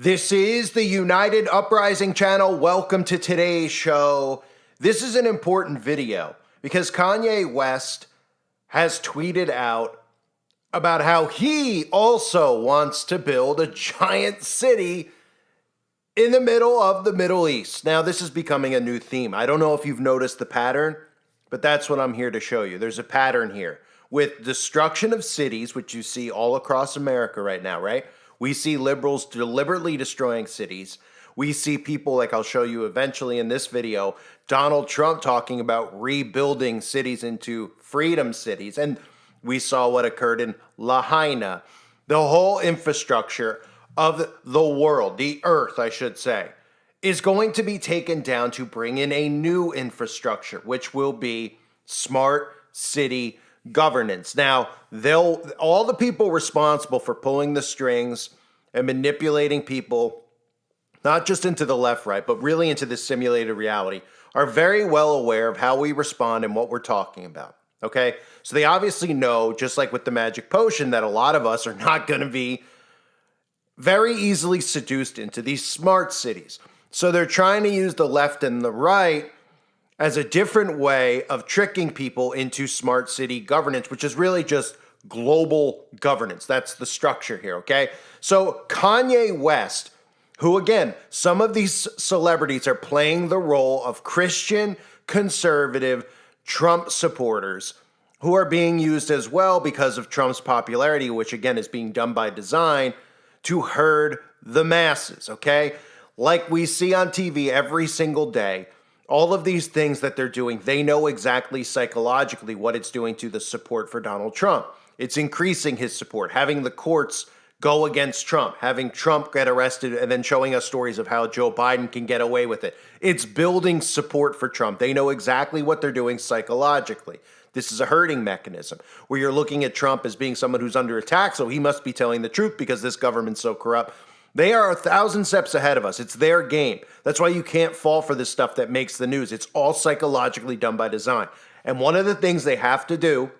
This is the United Uprising channel. Welcome to today's show. This is an important video because Kanye West has tweeted out about how he also wants to build a giant city in the middle of the Middle East. Now, this is becoming a new theme. I don't know if you've noticed the pattern, but that's what I'm here to show you. There's a pattern here with destruction of cities, which you see all across America right now, right? We see liberals deliberately destroying cities. We see people, like I'll show you eventually in this video, Donald Trump talking about rebuilding cities into freedom cities. And we saw what occurred in Lahaina. The whole infrastructure of the world, the earth, I should say, is going to be taken down to bring in a new infrastructure, which will be smart city governance. Now, all the people responsible for pulling the strings and manipulating people, not just into the left, right, but really into this simulated reality, are very well aware of how we respond and what we're talking about. Okay? So they obviously know, just like with the magic potion, that a lot of us are not going to be very easily seduced into these smart cities. So they're trying to use the left and the right as a different way of tricking people into smart city governance, which is really just global governance. That's the structure here, okay? So Kanye West, who again, some of these celebrities are playing the role of Christian, conservative, Trump supporters who are being used as well because of Trump's popularity, which again is being done by design to herd the masses, okay? Like we see on TV every single day, all of these things that they're doing, they know exactly psychologically what it's doing to the support for Donald Trump. It's increasing his support, having the courts go against Trump, having Trump get arrested, and then showing us stories of how Joe Biden can get away with it. It's building support for Trump. They know exactly what they're doing psychologically. This is a herding mechanism where you're looking at Trump as being someone who's under attack, so he must be telling the truth because this government's so corrupt. They are 1,000 steps ahead of us. It's their game. That's why you can't fall for this stuff that makes the news. It's all psychologically done by design. And one of the things they have to do,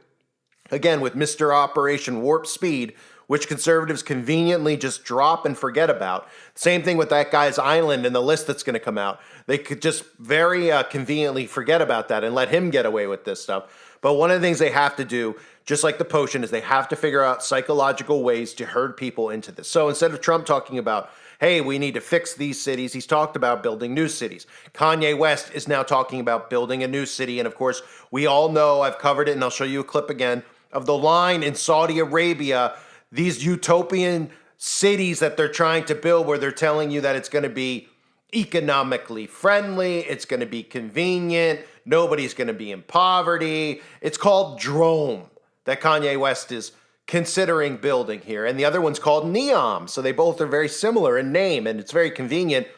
again, with Mr. Operation Warp Speed, which conservatives conveniently just drop and forget about. Same thing with that guy's island and the list that's going to come out. They could just very conveniently forget about that and let him get away with this stuff. But one of the things they have to do, just like the potion, is they have to figure out psychological ways to herd people into this. So instead of Trump talking about, hey, we need to fix these cities, he's talked about building new cities. Kanye West is now talking about building a new city. And of course, we all know, I've covered it, and I'll show you a clip again, of the line in Saudi Arabia, these utopian cities that they're trying to build where they're telling you that it's going to be economically friendly, it's going to be convenient, nobody's going to be in poverty. It's called Drome that Kanye West is considering building here. And the other one's called Neom. So they both are very similar in name, and it's very convenient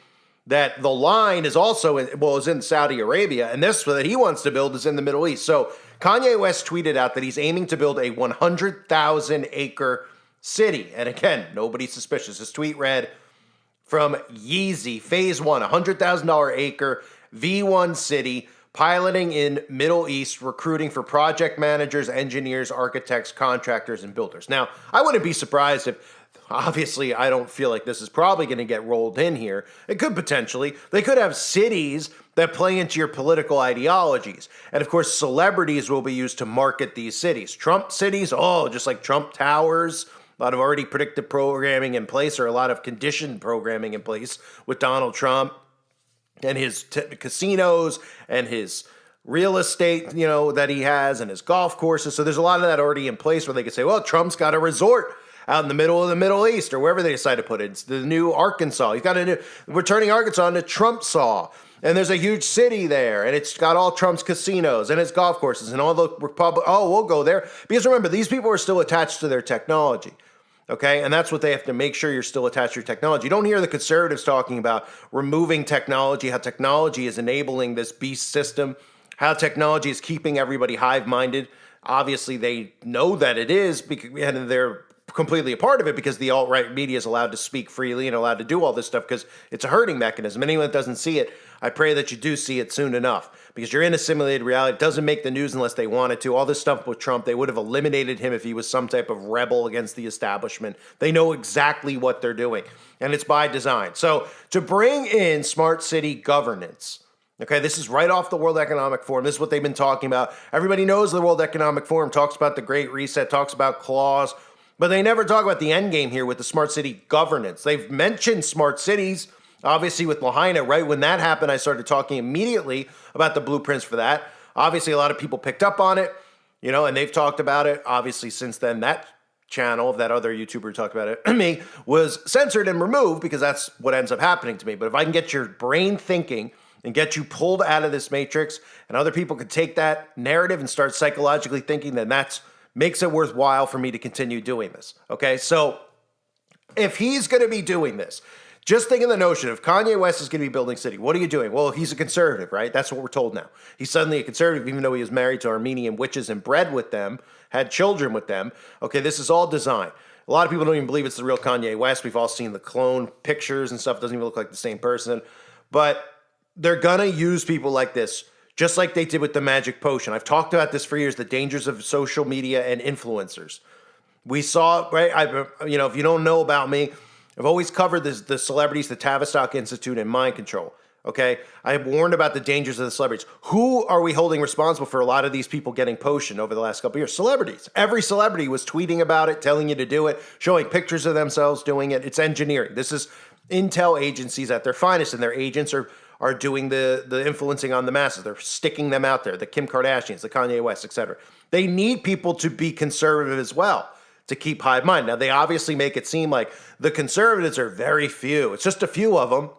that the line is also is in Saudi Arabia, and this that he wants to build is in the Middle East. So Kanye West tweeted out that he's aiming to build a 100,000 acre city. And again, nobody's suspicious. His tweet read, from Yeezy, phase one, $100,000 acre V1 city, piloting in Middle East, recruiting for project managers, engineers, architects, contractors, and builders. Now, I wouldn't be surprised if, obviously, I don't feel like this is probably going to get rolled in here. It could potentially. They could have cities that play into your political ideologies. And of course, celebrities will be used to market these cities. Trump cities, just like Trump Towers, a lot of already predictive programming in place, or a lot of conditioned programming in place with Donald Trump and his casinos and his real estate, that he has, and his golf courses. So there's a lot of that already in place where they could say, well, Trump's got a resort out in the middle of the Middle East, or wherever they decide to put it. It's the new Arkansas. We're turning Arkansas into Trumpsaw. And there's a huge city there, and it's got all Trump's casinos and his golf courses and all the Republic. Oh, we'll go there. Because remember, these people are still attached to their technology. Okay, and that's what they have to make sure you're still attached to your technology. You don't hear the conservatives talking about removing technology, how technology is enabling this beast system, how technology is keeping everybody hive-minded. Obviously, they know that it is, because they're completely a part of it because the alt-right media is allowed to speak freely and allowed to do all this stuff because it's a herding mechanism. Anyone that doesn't see it, I pray that you do see it soon enough because you're in a simulated reality. It doesn't make the news unless they wanted to. All this stuff with Trump, they would have eliminated him if he was some type of rebel against the establishment. They know exactly what they're doing, and it's by design. So to bring in smart city governance, okay, this is right off the World Economic Forum. This is what they've been talking about. Everybody knows the World Economic Forum talks about the Great Reset, talks about clause, but they never talk about the end game here with the smart city governance. They've mentioned smart cities, obviously with Lahaina. Right when that happened, I started talking immediately about the blueprints for that. Obviously, a lot of people picked up on it, and they've talked about it. Obviously, since then, that channel, that other YouTuber who talked about it, me, was censored and removed because that's what ends up happening to me. But if I can get your brain thinking and get you pulled out of this matrix, and other people could take that narrative and start psychologically thinking, then that's makes it worthwhile for me to continue doing this. Okay, so if he's going to be doing this, just think of the notion of Kanye West is going to be building city. What are you doing? Well, he's a conservative, right? That's what we're told now. He's suddenly a conservative, even though he was married to Armenian witches and bred with them, had children with them. Okay, this is all design. A lot of people don't even believe it's the real Kanye West. We've all seen the clone pictures and stuff. It doesn't even look like the same person. But they're going to use people like this, just like they did with the magic potion. I've talked about this for years, the dangers of social media and influencers. We saw, right, if you don't know about me, I've always covered the celebrities, the Tavistock Institute, and mind control, okay? I have warned about the dangers of the celebrities. Who are we holding responsible for a lot of these people getting potion over the last couple of years? Celebrities. Every celebrity was tweeting about it, telling you to do it, showing pictures of themselves doing it. It's engineering. This is intel agencies at their finest, and their agents are doing the influencing on the masses. They're sticking them out there, the Kim Kardashians, the Kanye West, etc. They need people to be conservative as well to keep hive mind. Now, they obviously make it seem like the conservatives are very few. It's just a few of them.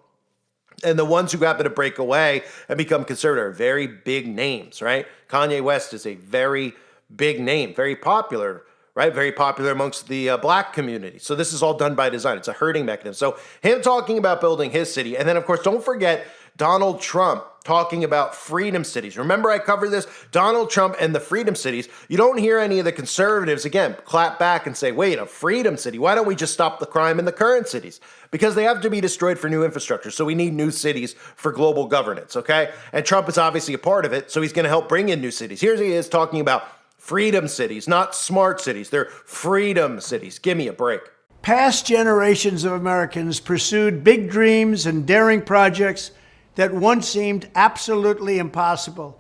And the ones who happen to break away and become conservative are very big names, right? Kanye West is a very big name, very popular, right? Very popular amongst the black community. So this is all done by design. It's a herding mechanism. So him talking about building his city. And then, of course, don't forget Donald Trump talking about freedom cities. Remember I covered this? Donald Trump and the freedom cities. You don't hear any of the conservatives, again, clap back and say, wait, a freedom city? Why don't we just stop the crime in the current cities? Because they have to be destroyed for new infrastructure. So we need new cities for global governance, okay? And Trump is obviously a part of it, so he's going to help bring in new cities. Here he is talking about freedom cities, not smart cities. They're freedom cities. Give me a break. Past generations of Americans pursued big dreams and daring projects that once seemed absolutely impossible.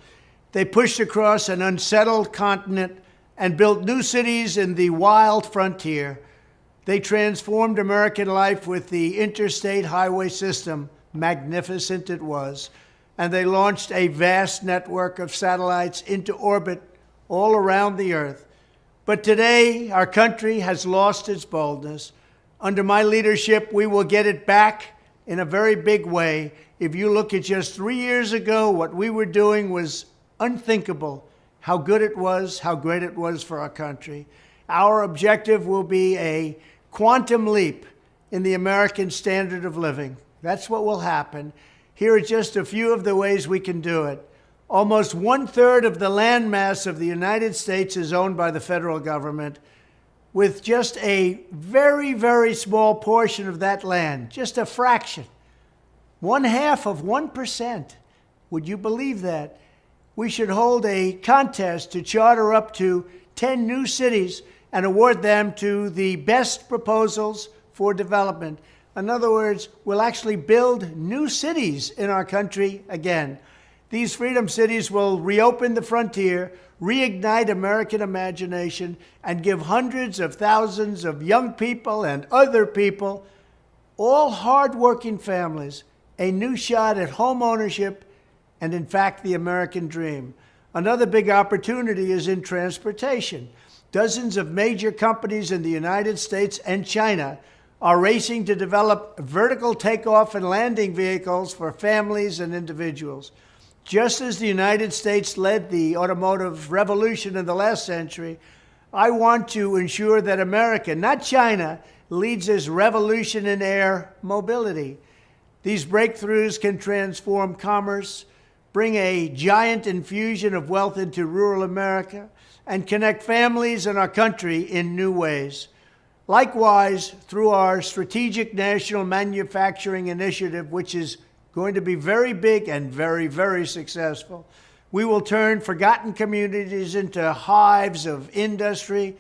They pushed across an unsettled continent and built new cities in the wild frontier. They transformed American life with the interstate highway system. Magnificent it was. And they launched a vast network of satellites into orbit all around the earth. But today, our country has lost its boldness. Under my leadership, we will get it back in a very big way. If you look at just 3 years ago, what we were doing was unthinkable. How good it was, how great it was for our country. Our objective will be a quantum leap in the American standard of living. That's what will happen. Here are just a few of the ways we can do it. Almost 1/3 of the landmass of the United States is owned by the federal government, with just a very, very small portion of that land, just a fraction, 1/2 of 1%. Would you believe that? We should hold a contest to charter up to 10 new cities and award them to the best proposals for development. In other words, we'll actually build new cities in our country again. These freedom cities will reopen the frontier, reignite American imagination, and give hundreds of thousands of young people and other people, all hardworking families, a new shot at home ownership and, in fact, the American dream. Another big opportunity is in transportation. Dozens of major companies in the United States and China are racing to develop vertical takeoff and landing vehicles for families and individuals. Just as the United States led the automotive revolution in the last century, I want to ensure that America, not China, leads this revolution in air mobility. These breakthroughs can transform commerce, bring a giant infusion of wealth into rural America, and connect families in our country in new ways. Likewise, through our Strategic National Manufacturing Initiative, which is going to be very big and very, very successful, we will turn forgotten communities into hives of industry,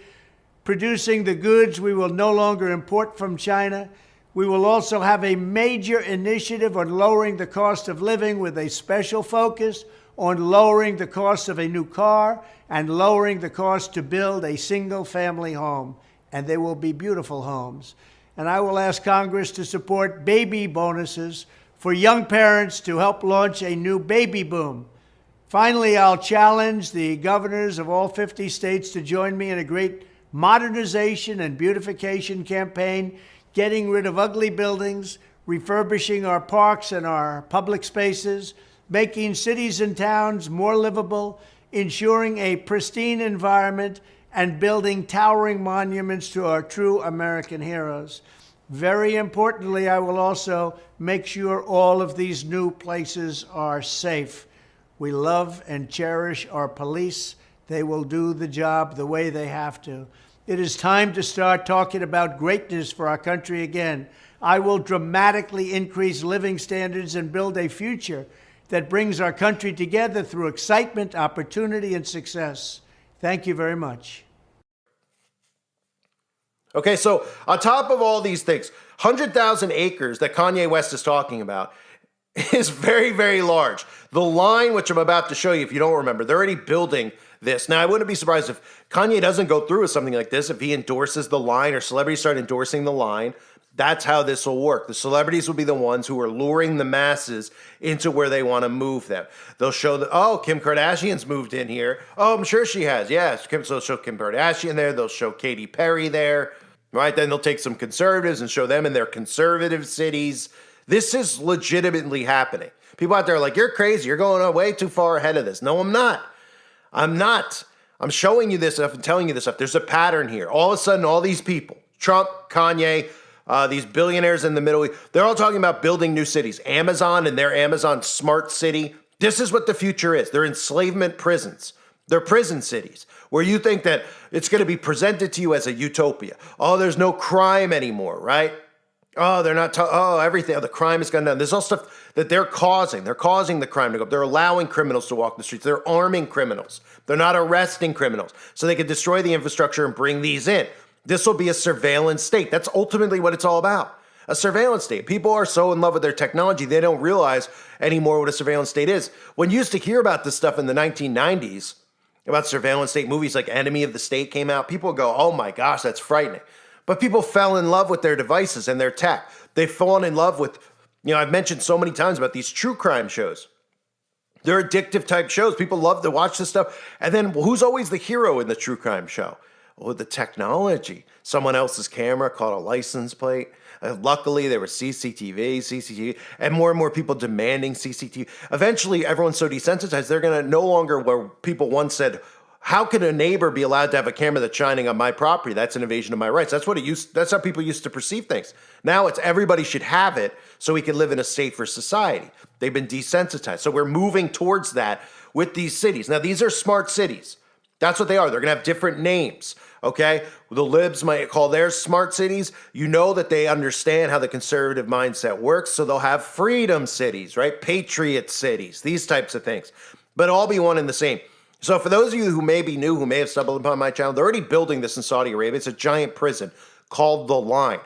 producing the goods we will no longer import from China. We will also have a major initiative on lowering the cost of living with a special focus on lowering the cost of a new car and lowering the cost to build a single-family home. And they will be beautiful homes. And I will ask Congress to support baby bonuses for young parents to help launch a new baby boom. Finally, I'll challenge the governors of all 50 states to join me in a great modernization and beautification campaign, getting rid of ugly buildings, refurbishing our parks and our public spaces, making cities and towns more livable, ensuring a pristine environment, and building towering monuments to our true American heroes. Very importantly, I will also make sure all of these new places are safe. We love and cherish our police. They will do the job the way they have to. It is time to start talking about greatness for our country again. I will dramatically increase living standards and build a future that brings our country together through excitement, opportunity, and success. Thank you very much. Okay, so on top of all these things, 100,000 acres that Kanye West is talking about is very, very large. The line, which I'm about to show you, if you don't remember, they're already building this. Now, I wouldn't be surprised if Kanye doesn't go through with something like this, if he endorses the line or celebrities start endorsing the line. That's how this will work. The celebrities will be the ones who are luring the masses into where they want to move them. They'll show that, oh, Kim Kardashian's moved in here. Oh, I'm sure she has. Yes, so they'll show Kim Kardashian there. They'll show Katy Perry there. Right? Then they'll take some conservatives and show them in their conservative cities. This is legitimately happening. People out there are like, you're crazy. You're going way too far ahead of this. No, I'm not. I'm not. I'm showing you this stuff and telling you this stuff. There's a pattern here. All of a sudden, all these people, Trump, Kanye, these billionaires in the Middle East, they're all talking about building new cities. Amazon and their Amazon Smart City. This is what the future is. They're enslavement prisons. They're prison cities where you think that it's going to be presented to you as a utopia. Oh, there's no crime anymore, right? Oh, they're not, everything, the crime has gone down. There's all stuff that they're causing. They're causing the crime to go up. They're allowing criminals to walk the streets. They're arming criminals. They're not arresting criminals. So they can destroy the infrastructure and bring these in. This will be a surveillance state. That's ultimately what it's all about. A surveillance state. People are so in love with their technology, they don't realize anymore what a surveillance state is. When you used to hear about this stuff in the 1990s, about surveillance state, movies like Enemy of the State came out, people would go, oh my gosh, that's frightening. But people fell in love with their devices and their tech. They've fallen in love with, I've mentioned so many times about these true crime shows. They're addictive type shows. People love to watch this stuff. And then who's always the hero in the true crime show? Oh, the technology. Someone else's camera caught a license plate. Luckily, there was CCTV, and more people demanding CCTV. Eventually, everyone's so desensitized, they're going to no longer, where people once said, how can a neighbor be allowed to have a camera that's shining on my property? That's an invasion of my rights. That's how people used to perceive things. Now it's everybody should have it so we can live in a safer society. They've been desensitized. So we're moving towards that with these cities. Now, these are smart cities. That's what they are. They're going to have different names, okay? The libs might call theirs smart cities. You know that they understand how the conservative mindset works, so they'll have freedom cities, right? Patriot cities, these types of things. But all be one and the same. So for those of you who may be new, who may have stumbled upon my channel, they're already building this in Saudi Arabia. It's a giant prison called The Line.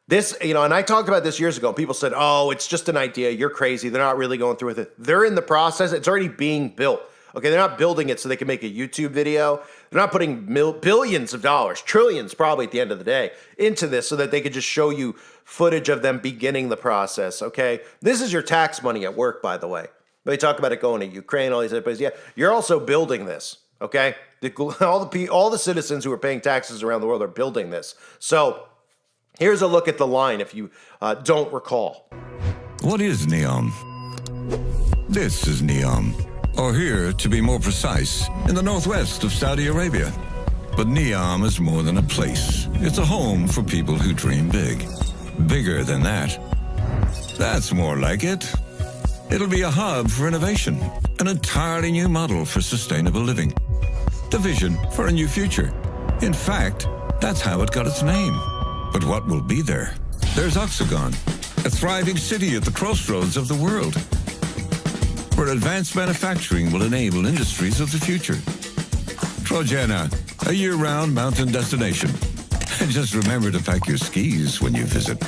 This, and I talked about this years ago. People said, oh, it's just an idea. You're crazy. They're not really going through with it. They're in the process. It's already being built. Okay, they're not building it so they can make a YouTube video. They're not putting billions of dollars, trillions probably at the end of the day, into this so that they could just show you footage of them beginning the process, okay? This is your tax money at work, by the way. They talk about it going to Ukraine, all these other places. Yeah, you're also building this, okay? All the citizens who are paying taxes around the world are building this. So here's a look at The Line if you don't recall. What is NEOM? This is NEOM. Or here, to be more precise, in the northwest of Saudi Arabia. But NEOM is more than a place. It's a home for people who dream big. Bigger than that. That's more like it. It'll be a hub for innovation, an entirely new model for sustainable living. The vision for a new future. In fact, that's how it got its name. But what will be there? There's Oxagon, a thriving city at the crossroads of the world, where advanced manufacturing will enable industries of the future. Trojana, a year-round mountain destination. And just remember to pack your skis when you visit.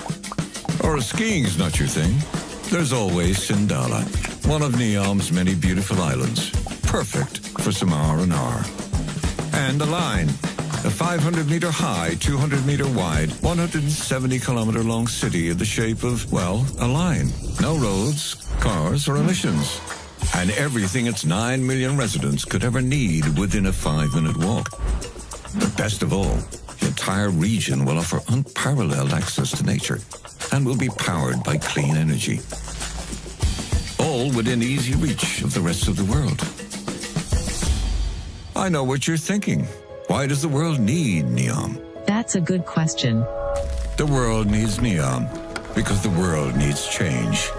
Or if skiing's not your thing, there's always Sindala, one of Neom's many beautiful islands, perfect for some R&R. And Align, a 500-meter high, 200-meter wide, 170-kilometer long city in the shape of, well, a line. No roads, cars, or emissions. And everything its 9 million residents could ever need within a 5-minute walk. But best of all, the entire region will offer unparalleled access to nature and will be powered by clean energy. All within easy reach of the rest of the world. I know what you're thinking. Why does the world need Neom? That's a good question. The world needs Neom because the world needs change.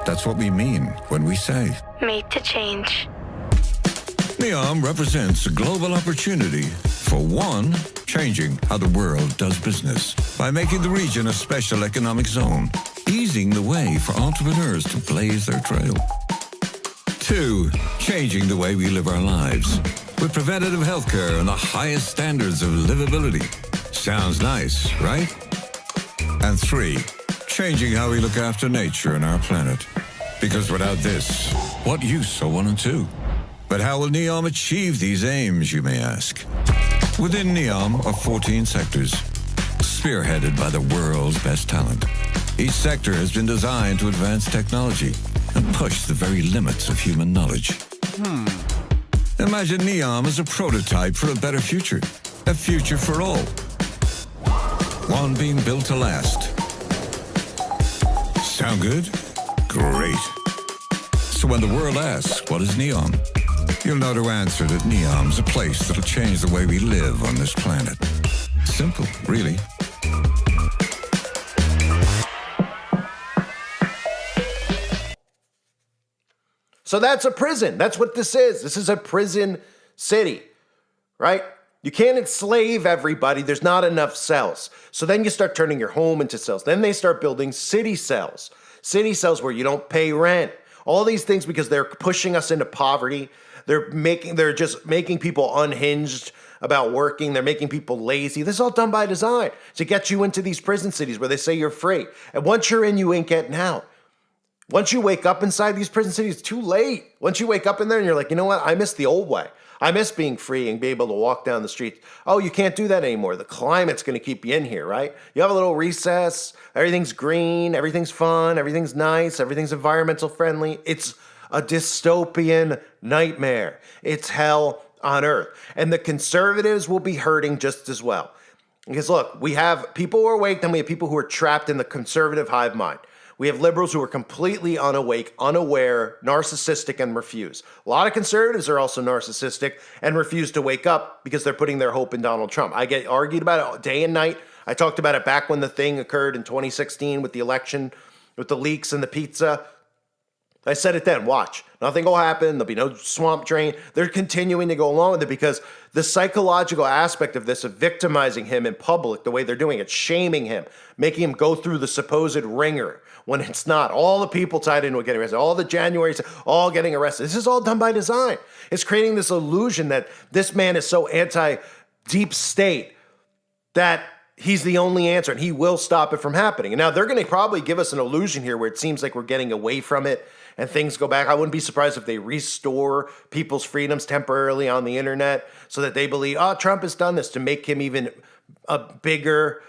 That's what we mean when we say Made to change. Neom represents a global opportunity for one, changing how the world does business by making the region a special economic zone, easing the way for entrepreneurs to blaze their trail. Two, changing the way we live our lives with preventative healthcare and the highest standards of livability. Sounds nice, right? And three, changing how we look after nature and our planet. Because without this, what use are 1 and 2? But how will Neom achieve these aims, you may ask? Within Neom are 14 sectors, spearheaded by the world's best talent. Each sector has been designed to advance technology and push the very limits of human knowledge. Imagine Neom as a prototype for a better future, a future for all. One being built to last. Sound good? Great. So when the world asks, what is Neom? You'll know to answer that Neom's a place that'll change the way we live on this planet. Simple, really. So that's a prison. That's what this is. This is a prison city, right? You can't enslave everybody. There's not enough cells. So then you start turning your home into cells. Then they start building city cells. City cells where you don't pay rent. All these things because they're pushing us into poverty. They're just making people unhinged about working. They're making people lazy. This is all done by design to get you into these prison cities where they say you're free. And once you're in, you ain't getting out. Once you wake up inside these prison cities, it's too late. Once you wake up in there and you're like, you know what? I miss the old way. I miss being free and be able to walk down the streets. Oh, you can't do that anymore. The climate's going to keep you in here, right? You have a little recess. Everything's green. Everything's fun. Everything's nice. Everything's environmental friendly. It's a dystopian nightmare. It's hell on earth. And the conservatives will be hurting just as well. Because look, we have people who are awake, then we have people who are trapped in the conservative hive mind. We have liberals who are completely unawake, unaware, narcissistic, and refuse. A lot of conservatives are also narcissistic and refuse to wake up because they're putting their hope in Donald Trump. I get argued about it day and night. I talked about it back when the thing occurred in 2016 with the election, with the leaks and the pizza. I said it then, watch. Nothing will happen. There'll be no swamp drain. They're continuing to go along with it because the psychological aspect of this, of victimizing him in public, the way they're doing it, shaming him, making him go through the supposed ringer when it's not. All the people tied into it getting arrested, all the Januaries, all getting arrested. This is all done by design. It's creating this illusion that this man is so anti-deep state that he's the only answer and he will stop it from happening. And now they're going to probably give us an illusion here where it seems like we're getting away from it and things go back. I wouldn't be surprised if they restore people's freedoms temporarily on the internet so that they believe, oh, Trump has done this to make him even a bigger,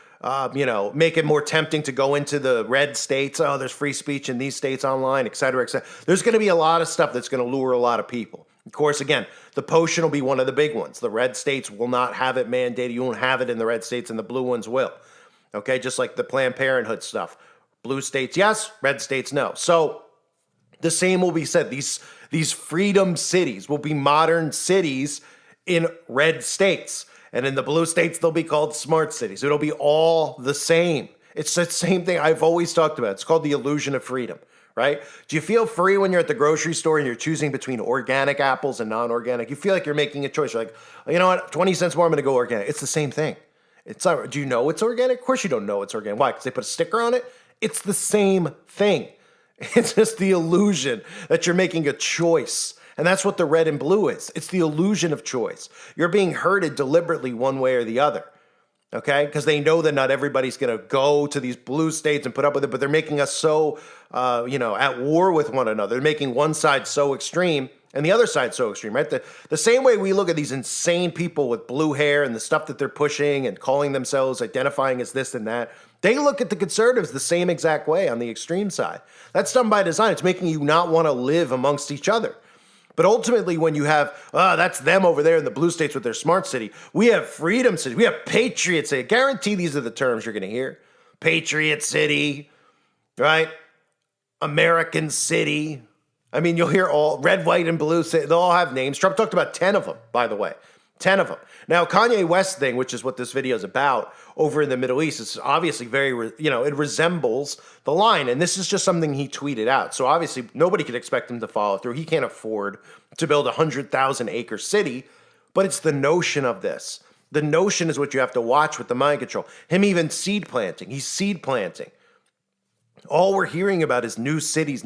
make it more tempting to go into the red states. Oh, there's free speech in these states online, et cetera, et cetera. There's going to be a lot of stuff that's going to lure a lot of people. Of course, again, the potion will be one of the big ones. The red states will not have it mandated. You won't have it in the red states and the blue ones will. Okay, just like the Planned Parenthood stuff. Blue states, yes. Red states, no. So the same will be said. These freedom cities will be modern cities in red states. And in the blue states, they'll be called smart cities. It'll be all the same. It's the same thing I've always talked about. It's called the illusion of freedom, right? Do you feel free when you're at the grocery store and you're choosing between organic apples and non-organic? You feel like you're making a choice. You're like, you know what, 20 cents more, I'm going to go organic. It's the same thing. It's not, do you know it's organic? Of course you don't know it's organic. Why? Because they put a sticker on it? It's the same thing. It's just the illusion that you're making a choice. And that's what the red and blue is. It's the illusion of choice. You're being herded deliberately one way or the other. Okay? Because they know that not everybody's going to go to these blue states and put up with it, but they're making us so, at war with one another. They're making one side so extreme and the other side so extreme, right? The same way we look at these insane people with blue hair and the stuff that they're pushing and calling themselves, identifying as this and that, they look at the conservatives the same exact way on the extreme side. That's done by design. It's making you not want to live amongst each other. But ultimately, when you have, that's them over there in the blue states with their smart city. We have freedom city. We have patriot city. I guarantee these are the terms you're going to hear. Patriot city, right? American city. I mean, you'll hear all red, white, and blue. They'll all have names. Trump talked about 10 of them, by the way. 10 of them. Now, Kanye West thing, which is what this video is about, over in the Middle East, is obviously very, it resembles the line. And this is just something he tweeted out. So obviously, nobody could expect him to follow through. He can't afford to build a 100,000 acre city. But it's the notion of this. The notion is what you have to watch with the mind control. Him even seed planting. He's seed planting. All we're hearing about is new cities,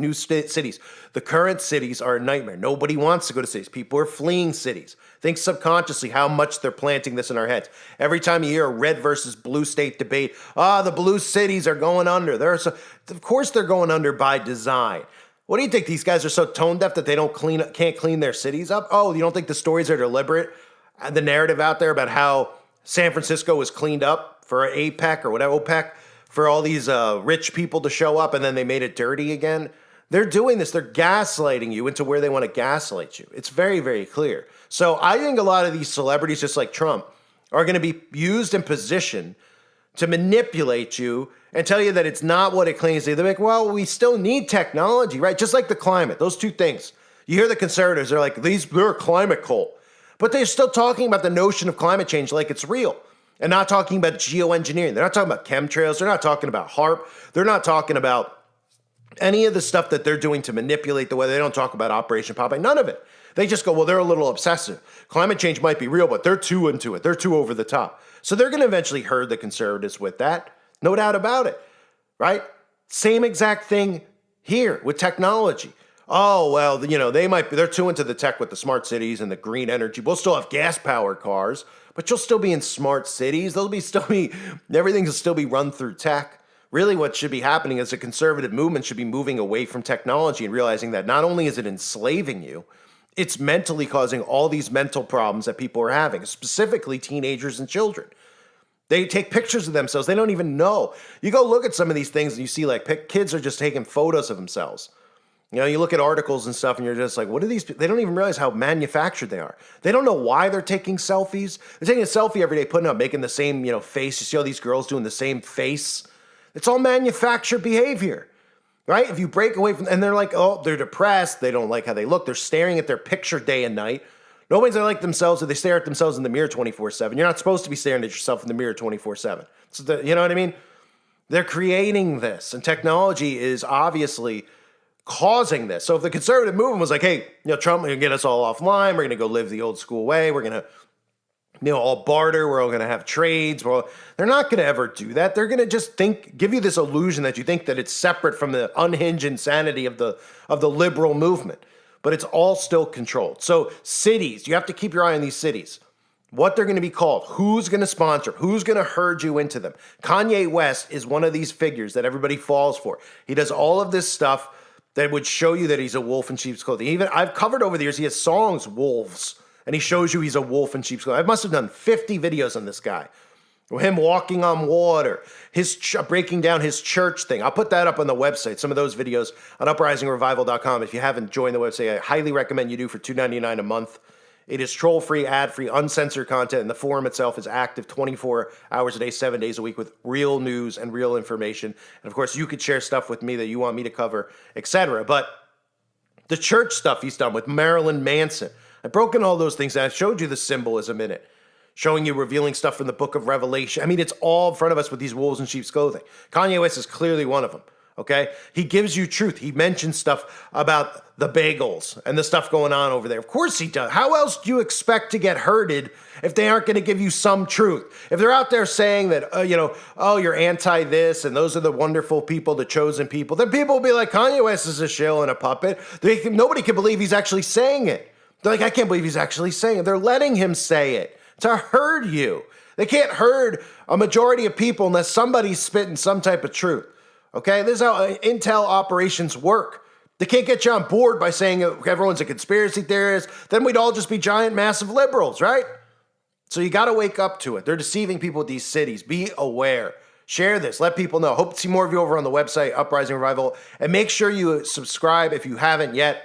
cities. The current cities are a nightmare. Nobody wants to go to cities. People are fleeing cities. Think subconsciously how much they're planting this in our heads. Every time you hear a red versus blue state debate, the blue cities are going under. Of course they're going under by design. What do you think? These guys are so tone deaf that they can't clean their cities up? Oh, you don't think the stories are deliberate? The narrative out there about how San Francisco was cleaned up for APEC or whatever, OPEC, for all these rich people to show up and then they made it dirty again. They're doing this. They're gaslighting you into where they want to gaslight you. It's very, very clear. So I think a lot of these celebrities, just like Trump, are going to be used in position to manipulate you and tell you that it's not what it claims to be. They're like, well, we still need technology, right? Just like the climate, those two things. You hear the conservatives, they're like, they're a climate cult. But they're still talking about the notion of climate change like it's real. And not talking about geoengineering. They're not talking about chemtrails. They're not talking about HARP. They're not talking about any of the stuff that they're doing to manipulate the weather. They don't talk about Operation Popeye. None of it. They just go, well, they're a little obsessive. Climate change might be real, but they're too into it. They're too over the top. So they're going to eventually herd the conservatives with that. No doubt about it, right? Same exact thing here with technology. Oh, well, they're too into the tech with the smart cities and the green energy. We'll still have gas-powered cars, but you'll still be in smart cities. Everything will still be run through tech. Really what should be happening is a conservative movement should be moving away from technology and realizing that not only is it enslaving you, it's mentally causing all these mental problems that people are having, specifically teenagers and children. They take pictures of themselves. They don't even know. You go look at some of these things and you see kids are just taking photos of themselves. You look at articles and stuff and you're just like, what are these? They don't even realize how manufactured they are. They don't know why they're taking selfies. They're taking a selfie every day, putting up, making the same, face. You see all these girls doing the same face. It's all manufactured behavior, right? If you break away from, and they're like, oh, they're depressed. They don't like how they look. They're staring at their picture day and night. Nobody's like themselves if they stare at themselves in the mirror 24/7. You're not supposed to be staring at yourself in the mirror 24/7. So you know what I mean? They're creating this, and technology is obviously causing this. So if the conservative movement was like, hey, Trump, we're going to get us all offline. We're going to go live the old school way. We're going to, all barter. We're all going to have trades. They're not going to ever do that. They're going to just give you this illusion that you think that it's separate from the unhinged insanity of the liberal movement. But it's all still controlled. So cities, you have to keep your eye on these cities. What they're going to be called, who's going to sponsor, who's going to herd you into them. Kanye West is one of these figures that everybody falls for. He does all of this stuff that would show you that he's a wolf in sheep's clothing. Even I've covered over the years, he has songs, Wolves, and he shows you he's a wolf in sheep's clothing. I must have done 50 videos on this guy. Him walking on water, his breaking down his church thing. I'll put that up on the website, some of those videos on uprisingrevival.com. If you haven't joined the website, I highly recommend you do for $2.99 a month. It is troll-free, ad-free, uncensored content, and the forum itself is active 24 hours a day, 7 days a week with real news and real information. And, of course, you could share stuff with me that you want me to cover, etc. But the church stuff he's done with Marilyn Manson, I've broken all those things down. I showed you the symbolism in it, showing you revealing stuff from the book of Revelation. I mean, it's all in front of us with these wolves in sheep's clothing. Kanye West is clearly one of them. Okay? He gives you truth. He mentions stuff about the bagels and the stuff going on over there. Of course he does. How else do you expect to get herded if they aren't going to give you some truth? If they're out there saying that, oh, you're anti this and those are the wonderful people, the chosen people, then people will be like, Kanye West is a shill and a puppet. Nobody can believe he's actually saying it. They're like, I can't believe he's actually saying it. They're letting him say it to herd you. They can't herd a majority of people unless somebody's spitting some type of truth. Okay, this is how intel operations work. They can't get you on board by saying everyone's a conspiracy theorist. Then we'd all just be giant, massive liberals, right? So you got to wake up to it. They're deceiving people with these cities. Be aware. Share this. Let people know. Hope to see more of you over on the website, Uprising Revival. And make sure you subscribe if you haven't yet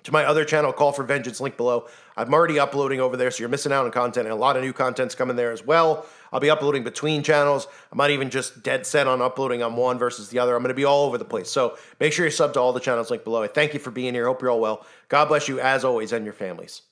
to my other channel, Call for Vengeance, link below. I'm already uploading over there, so you're missing out on content, and a lot of new content's coming there as well. I'll be uploading between channels. I'm not even just dead set on uploading on one versus the other. I'm going to be all over the place. So make sure you're subbed to all the channels linked below. I thank you for being here. Hope you're all well. God bless you as always and your families.